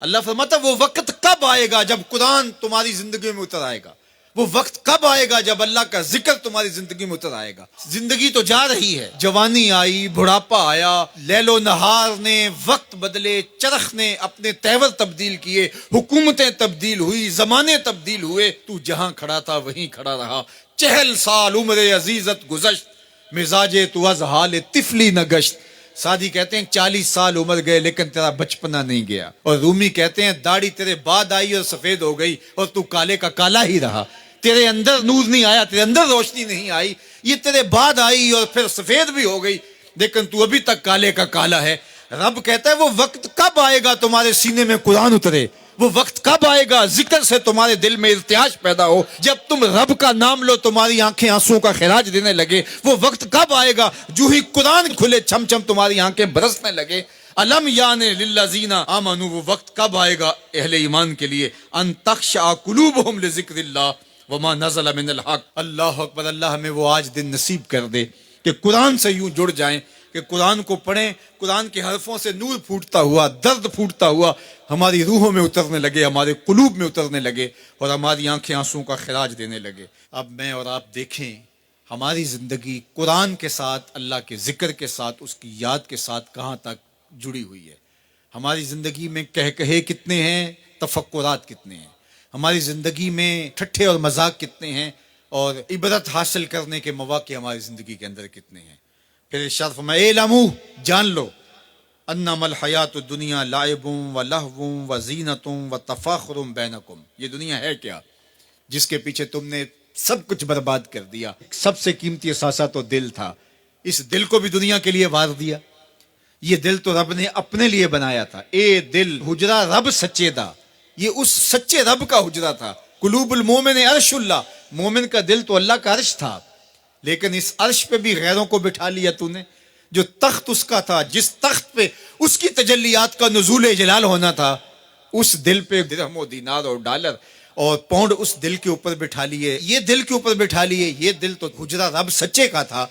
اللہ فرماتا وہ وقت کب آئے گا جب قرآن تمہاری زندگی میں اتر آئے گا، وہ وقت کب آئے گا جب اللہ کا ذکر تمہاری زندگی میں اتر آئے گا۔ زندگی تو جا رہی ہے، جوانی آئی، بڑھاپا آیا، لیل و نہار نے وقت بدلے، چرخ نے اپنے تیور تبدیل کیے، حکومتیں تبدیل ہوئی، زمانے تبدیل ہوئے، تو جہاں کھڑا تھا وہیں کھڑا رہا۔ 40 سال عمر عزیزت گزشت، مزاج تو از حال طفلی نہ گشت۔ سعدی کہتے ہیں 40 سال عمر گئے لیکن تیرا بچپنا نہیں گیا، اور رومی کہتے ہیں داڑھی تیرے بعد آئی اور سفید ہو گئی اور تو کالے کا کالا ہی رہا۔ تیرے اندر نور نہیں آیا، تیرے اندر روشنی نہیں آئی، یہ تیرے بعد آئی اور پھر سفید بھی ہو گئی لیکن تو ابھی تک کالے کا کالا ہے۔ رب کہتا ہے وہ وقت کب آئے گا تمہارے سینے میں قرآن اترے، وہ وقت کب آئے گا ذکر سے تمہارے دل میں ارتعاش پیدا ہو، جب تم رب کا نام لو تمہاری آنکھیں آنسوں کا خراج دینے لگے۔ وہ وقت کب آئے گا جو ہی قرآن کھلے چھم چھم تمہاری آنکھیں برسنے لگے۔ الم یان للذین آمنوا، وہ وقت کب آئے گا اہل ایمان کے لیے، ان تخشع قلوبہم لذکر اللہ وما نزل من الحق۔ اللہ اکبر، اللہ ہمیں وہ آج دن نصیب کر دے کہ قرآن سے یوں جڑ جائیں کہ قرآن کو پڑھیں، قرآن کے حرفوں سے نور پھوٹتا ہوا، درد پھوٹتا ہوا ہماری روحوں میں اترنے لگے، ہمارے قلوب میں اترنے لگے اور ہماری آنکھیں آنسوں کا خراج دینے لگے۔ اب میں اور آپ دیکھیں ہماری زندگی قرآن کے ساتھ، اللہ کے ذکر کے ساتھ، اس کی یاد کے ساتھ کہاں تک جڑی ہوئی ہے۔ ہماری زندگی میں کہے کتنے ہیں، تفکرات کتنے ہیں، ہماری زندگی میں ٹھٹھے اور مذاق کتنے ہیں، اور عبرت حاصل کرنے کے مواقع ہماری زندگی کے اندر کتنے ہیں۔ پھر ارشاد فرمایا اعلموا، جان لو، انما الحیات الدنیا لعب و لہو و زینت و تفاخر بینکم، یہ دنیا ہے کیا جس کے پیچھے تم نے سب کچھ برباد کر دیا۔ سب سے قیمتی اثاثہ تو دل تھا، اس دل کو بھی دنیا کے لیے وار دیا۔ یہ دل تو رب نے اپنے لیے بنایا تھا۔ اے دل حجرہ رب سچے دا، یہ اس سچے رب کا حجرہ تھا۔ قلوب المومن عرش اللہ، مومن کا دل تو اللہ کا عرش تھا، لیکن اس عرش پہ بھی غیروں کو بٹھا لیا تو نے۔ جو تخت اس کا تھا، جس تخت پہ اس کی تجلیات کا نزول جلال ہونا تھا، اس دل پہ درہم و دینار اور ڈالر اور پاؤنڈ اس دل کے اوپر بٹھا لیے، یہ دل کے اوپر بٹھا لیے۔ یہ دل تو حجرہ رب سچے کا تھا،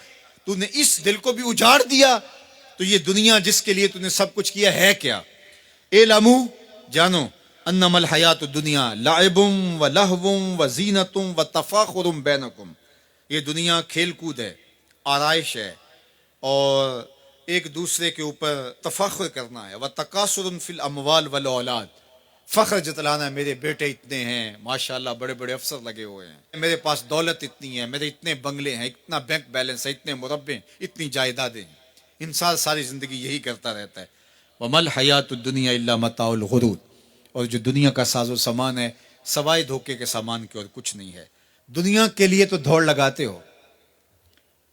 تو نے اس دل کو بھی اجاڑ دیا۔ تو یہ دنیا جس کے لیے تو نے سب کچھ کیا ہے کیا؟ اعلموا، جانو، انما الحیات الدنیا لعب و لہو و زینت و تفاخر بینکم، یہ دنیا کھیل کود ہے، آرائش ہے، اور ایک دوسرے کے اوپر تفاخر کرنا ہے۔ وتکاثر فی الاموال والاولاد، فخر جتلانا، میرے بیٹے اتنے ہیں، ماشاءاللہ بڑے بڑے افسر لگے ہوئے ہیں، میرے پاس دولت اتنی ہے، میرے اتنے بنگلے ہیں، اتنا بینک بیلنس ہے، اتنے مربع، اتنی جائیدادیں ہیں۔ انسان ساری زندگی یہی کرتا رہتا ہے۔ وما الحیات الدنیا الا متاع الغرور، اور جو دنیا کا ساز و سامان ہے سوائے دھوکے کے سامان کے اور کچھ نہیں ہے۔ دنیا کے لیے تو دوڑ لگاتے ہو،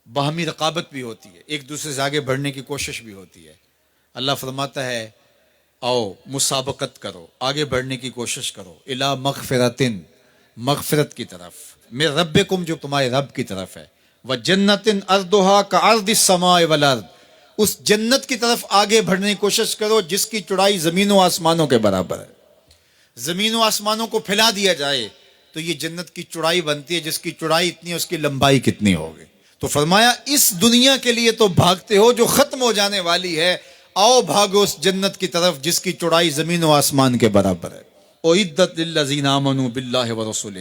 باہمی رقابت بھی ہوتی ہے، ایک دوسرے سے آگے بڑھنے کی کوشش بھی ہوتی ہے۔ اللہ فرماتا ہے آؤ مسابقت کرو، آگے بڑھنے کی کوشش کرو، الی مغفرۃ، مغفرت کی طرف، من ربکم، جو تمہارے رب کی طرف ہے، وجنۃ ارضھا کعرض السماء والارض، اس جنت کی طرف آگے بڑھنے کی کوشش کرو جس کی چوڑائی زمین و آسمانوں کے برابر ہے۔ زمین و آسمانوں کو پھیلا دیا جائے تو یہ جنت کی چوڑائی بنتی ہے، جس کی چوڑائی اتنی ہے اس کی لمبائی کتنی ہوگی۔ تو فرمایا اس دنیا کے لیے تو بھاگتے ہو جو ختم ہو جانے والی ہے، آؤ بھاگو اس جنت کی طرف جس کی چوڑائی زمین و آسمان کے برابر ہے۔ اعدت للذین آمنوا باللہ ورسولہ،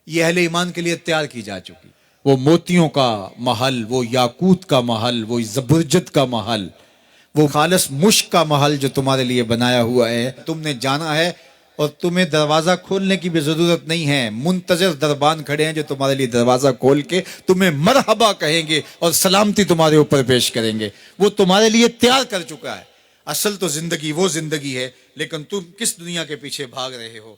یہ اہل ایمان کے لیے تیار کی جا چکی، وہ موتیوں کا محل، وہ یاقوت کا محل، وہ زبرجد کا محل، وہ خالص مشک کا محل جو تمہارے لیے بنایا ہوا ہے، تم نے جانا ہے، اور تمہیں دروازہ کھولنے کی بھی ضرورت نہیں ہے۔ منتظر دربان کھڑے ہیں جو تمہارے لیے دروازہ کھول کے تمہیں مرحبا کہیں گے اور سلامتی تمہارے اوپر پیش کریں گے۔ وہ تمہارے لیے تیار کر چکا ہے۔ اصل تو زندگی وہ زندگی ہے، لیکن تم کس دنیا کے پیچھے بھاگ رہے ہو؟